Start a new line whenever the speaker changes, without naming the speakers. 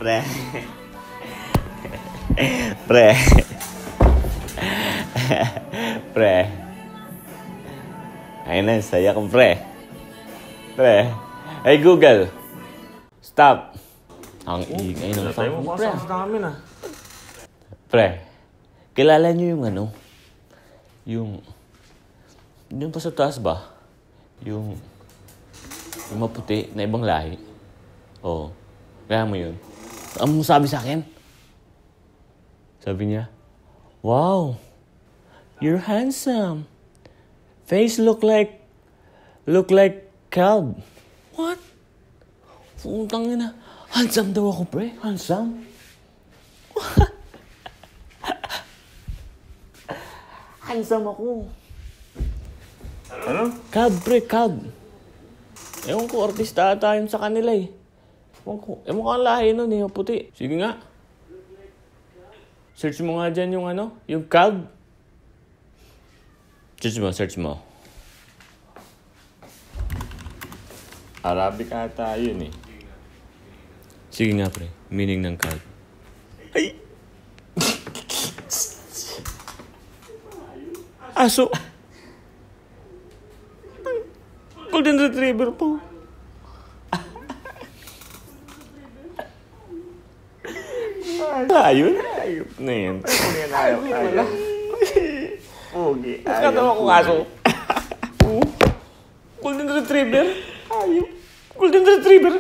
Pre. Pre. Pre. Ayun na, saya ko, pre. Pre. Hey, Google. Stop. Ang ingay ng
Tayo mo
pre.
pasok sa namin, ah.
Pre. Kilala niyo yung ano? Yung pa sa taas ba? Yung maputi na ibang lahi. Oo. Kaya mo yun. Ano mo sabi sa akin? Sabi niya, wow, you're handsome. Face look like cow. What? Puntang ina. Handsome daw ako, pre. Handsome? Handsome ako.
Ano?
Cab, pre, cab. Ewan ko, artista ata yun sa kanila eh. Ewan ko, kang lahi nun eh, puti. Sige nga. Search mo nga dyan yung ano, yung cab. Search mo.
Arabic ata yun eh.
Sige nga, pre. Meaning ng cab. Ay! Aso! Golden Retriever po. Ayun.
Ayop na yun. Ano yan ayop? Pugi.
Katawa ko aso. Golden Retriever. Ayun. Golden Retriever.